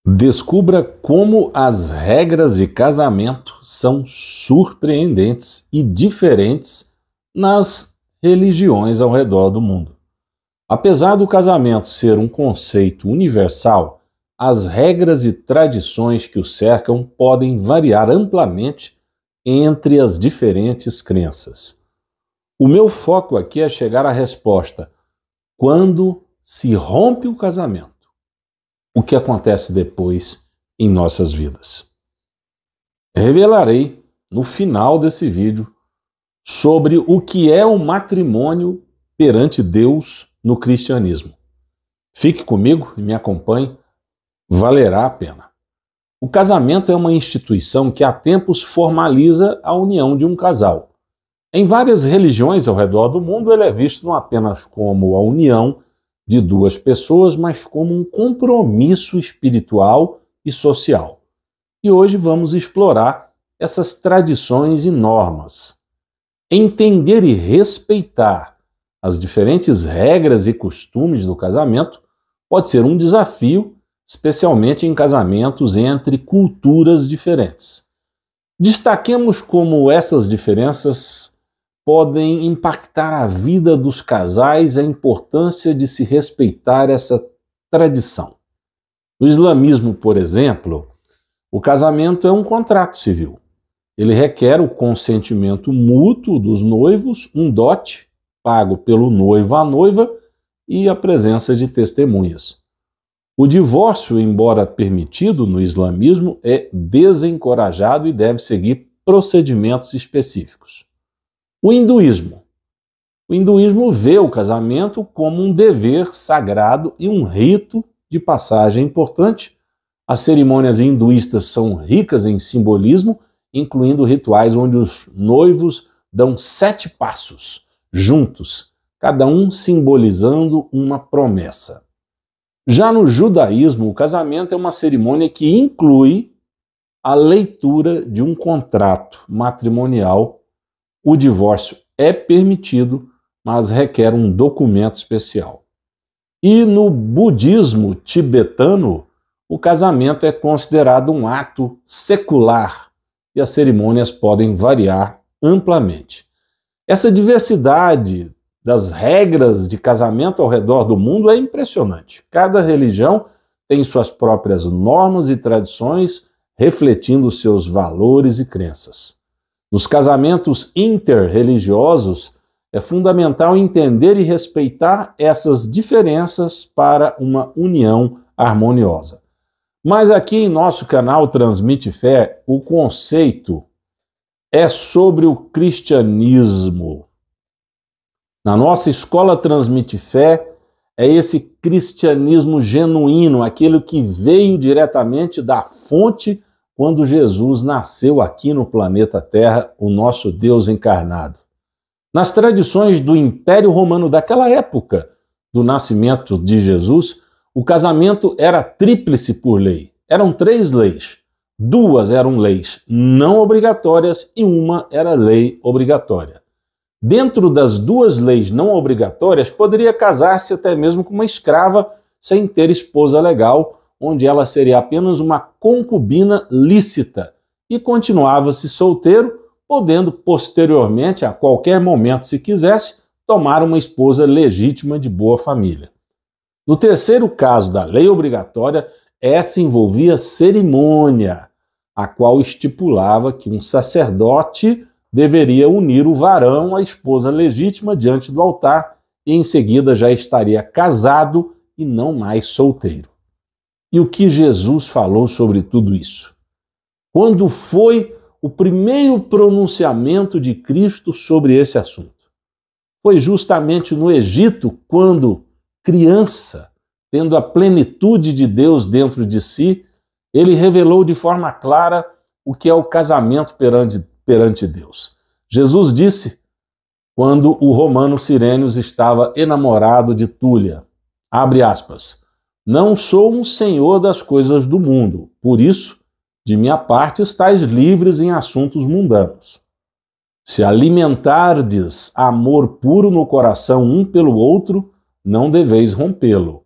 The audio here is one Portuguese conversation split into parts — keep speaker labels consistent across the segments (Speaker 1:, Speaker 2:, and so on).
Speaker 1: Descubra como as regras de casamento são surpreendentes e diferentes nas religiões ao redor do mundo. Apesar do casamento ser um conceito universal, as regras e tradições que o cercam podem variar amplamente entre as diferentes crenças. O meu foco aqui é chegar à resposta: quando se rompe o casamento, o que acontece depois em nossas vidas? Revelarei no final desse vídeo sobre o que é o matrimônio perante Deus no cristianismo. Fique comigo e me acompanhe, valerá a pena. O casamento é uma instituição que há tempos formaliza a união de um casal. Em várias religiões ao redor do mundo, ele é visto não apenas como a união de duas pessoas, mas como um compromisso espiritual e social. E hoje vamos explorar essas tradições e normas. Entender e respeitar as diferentes regras e costumes do casamento pode ser um desafio, especialmente em casamentos entre culturas diferentes. Destaquemos como essas diferenças podem impactar a vida dos casais e a importância de se respeitar essa tradição. No islamismo, por exemplo, o casamento é um contrato civil. Ele requer o consentimento mútuo dos noivos, um dote pago pelo noivo à noiva e a presença de testemunhas. O divórcio, embora permitido no islamismo, é desencorajado e deve seguir procedimentos específicos. O hinduísmo vê o casamento como um dever sagrado e um rito de passagem importante. As cerimônias hinduístas são ricas em simbolismo, incluindo rituais onde os noivos dão 7 passos juntos, cada um simbolizando uma promessa. Já no judaísmo, o casamento é uma cerimônia que inclui a leitura de um contrato matrimonial. O divórcio é permitido, mas requer um documento especial. E no budismo tibetano, o casamento é considerado um ato secular e as cerimônias podem variar amplamente. Essa diversidade das regras de casamento ao redor do mundo é impressionante. Cada religião tem suas próprias normas e tradições, refletindo seus valores e crenças. Nos casamentos interreligiosos, é fundamental entender e respeitar essas diferenças para uma união harmoniosa. Mas aqui em nosso canal Transmite Fé, o conceito é sobre o cristianismo. Na nossa escola Transmite Fé, é esse cristianismo genuíno, aquele que veio diretamente da fonte quando Jesus nasceu aqui no planeta Terra, o nosso Deus encarnado. Nas tradições do Império Romano daquela época, do nascimento de Jesus, o casamento era tríplice por lei. Eram 3 leis. 2 eram leis não obrigatórias e uma era lei obrigatória. Dentro das 2 leis não obrigatórias, poderia casar-se até mesmo com uma escrava sem ter esposa legal, onde ela seria apenas uma concubina lícita e continuava-se solteiro, podendo posteriormente, a qualquer momento, se quisesse, tomar uma esposa legítima de boa família. No terceiro caso da lei obrigatória, essa envolvia cerimônia, a qual estipulava que um sacerdote deveria unir o varão à esposa legítima diante do altar e em seguida já estaria casado e não mais solteiro. E o que Jesus falou sobre tudo isso? Quando foi o primeiro pronunciamento de Cristo sobre esse assunto? Foi justamente no Egito, quando criança, tendo a plenitude de Deus dentro de si, ele revelou de forma clara o que é o casamento perante Deus. Jesus disse, quando o romano Cirenio estava enamorado de Túlia, abre aspas, não sou um senhor das coisas do mundo, por isso, de minha parte, estais livres em assuntos mundanos. Se alimentardes amor puro no coração um pelo outro, não deveis rompê-lo.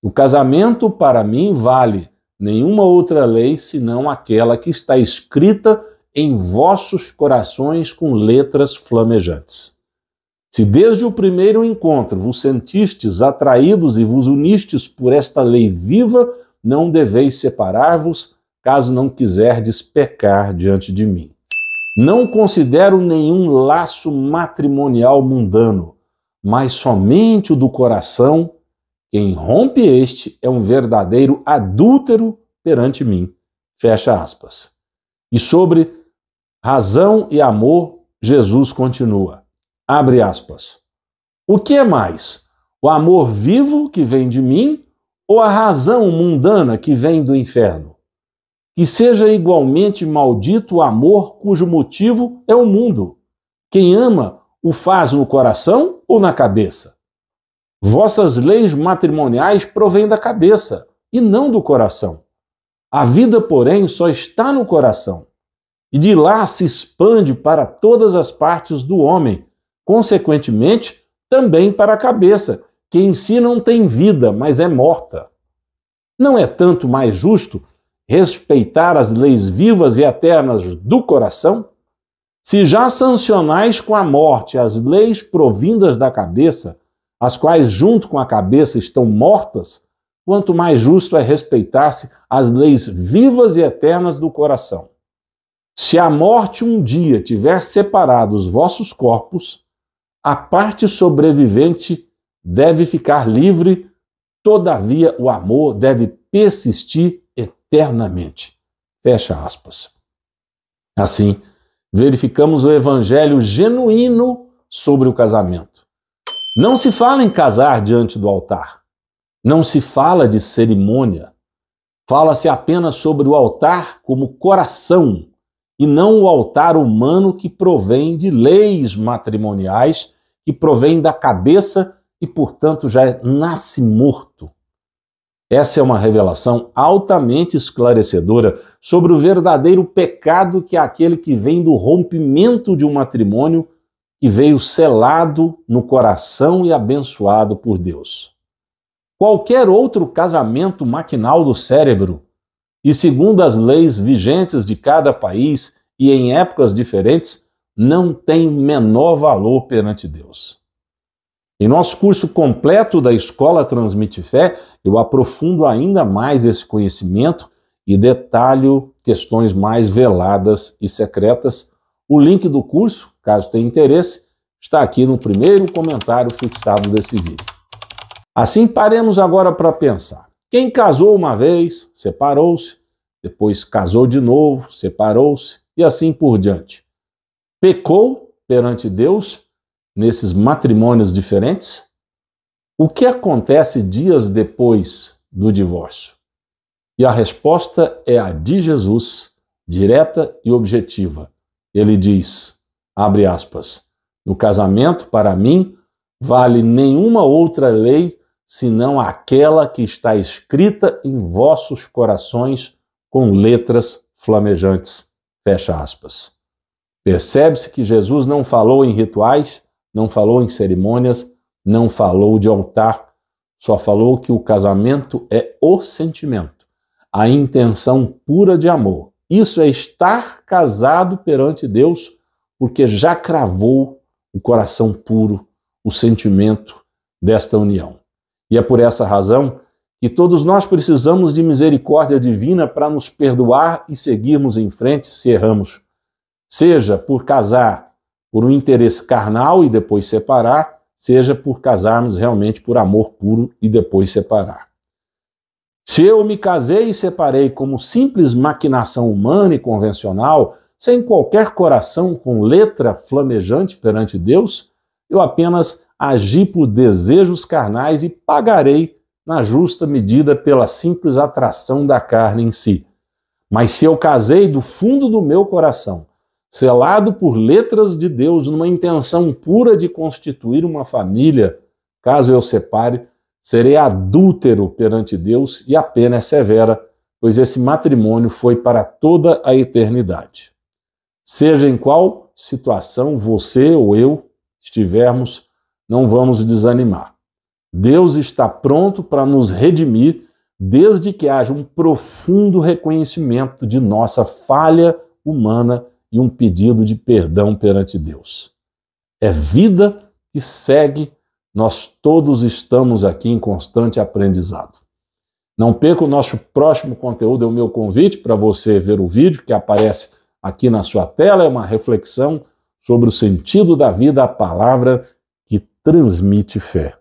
Speaker 1: O casamento, para mim, vale nenhuma outra lei senão aquela que está escrita em vossos corações com letras flamejantes. Se desde o primeiro encontro vos sentistes atraídos e vos unistes por esta lei viva, não deveis separar-vos, caso não quiserdes pecar diante de mim. Não considero nenhum laço matrimonial mundano, mas somente o do coração. Quem rompe este é um verdadeiro adúltero perante mim. Fecha aspas. E sobre razão e amor, Jesus continua. Abre aspas. O que é mais? O amor vivo que vem de mim ou a razão mundana que vem do inferno? Que seja igualmente maldito o amor cujo motivo é o mundo. Quem ama o faz no coração ou na cabeça? Vossas leis matrimoniais provêm da cabeça e não do coração. A vida, porém, só está no coração. E de lá se expande para todas as partes do homem, consequentemente, também para a cabeça, que em si não tem vida, mas é morta. Não é tanto mais justo respeitar as leis vivas e eternas do coração? Se já sancionais com a morte as leis provindas da cabeça, as quais junto com a cabeça estão mortas, quanto mais justo é respeitar-se as leis vivas e eternas do coração. Se a morte um dia tiver separado os vossos corpos, a parte sobrevivente deve ficar livre, todavia o amor deve persistir eternamente. Fecha aspas. Assim, verificamos o evangelho genuíno sobre o casamento. Não se fala em casar diante do altar. Não se fala de cerimônia. Fala-se apenas sobre o altar como coração, e não o altar humano que provém de leis matrimoniais, que provém da cabeça e, portanto, já nasce morto. Essa é uma revelação altamente esclarecedora sobre o verdadeiro pecado que é aquele que vem do rompimento de um matrimônio que veio selado no coração e abençoado por Deus. Qualquer outro casamento maquinal do cérebro, e segundo as leis vigentes de cada país e em épocas diferentes, não tem menor valor perante Deus. Em nosso curso completo da Escola Transmite Fé, eu aprofundo ainda mais esse conhecimento e detalho questões mais veladas e secretas. O link do curso, caso tenha interesse, está aqui no primeiro comentário fixado desse vídeo. Assim, paremos agora para pensar. Quem casou uma vez, separou-se, depois casou de novo, separou-se, e assim por diante. Pecou perante Deus nesses matrimônios diferentes? O que acontece dias depois do divórcio? E a resposta é a de Jesus, direta e objetiva. Ele diz, abre aspas, no casamento, para mim, vale nenhuma outra lei senão aquela que está escrita em vossos corações com letras flamejantes. Fecha aspas. Percebe-se que Jesus não falou em rituais, não falou em cerimônias, não falou de altar, só falou que o casamento é o sentimento, a intenção pura de amor. Isso é estar casado perante Deus, porque já cravou o coração puro, o sentimento desta união. E é por essa razão que todos nós precisamos de misericórdia divina para nos perdoar e seguirmos em frente se erramos. Seja por casar por um interesse carnal e depois separar, seja por casarmos realmente por amor puro e depois separar. Se eu me casei e separei como simples maquinação humana e convencional, sem qualquer coração com letra flamejante perante Deus, eu apenas agi por desejos carnais e pagarei na justa medida pela simples atração da carne em si. Mas se eu casei do fundo do meu coração, selado por letras de Deus, numa intenção pura de constituir uma família, caso eu separe, serei adúltero perante Deus e a pena é severa, pois esse matrimônio foi para toda a eternidade. Seja em qual situação você ou eu estivermos, não vamos desanimar. Deus está pronto para nos redimir, desde que haja um profundo reconhecimento de nossa falha humana e um pedido de perdão perante Deus. É vida que segue, nós todos estamos aqui em constante aprendizado. Não perca o nosso próximo conteúdo, é o meu convite para você ver o vídeo que aparece aqui na sua tela, é uma reflexão sobre o sentido da vida, a palavra que transmite fé.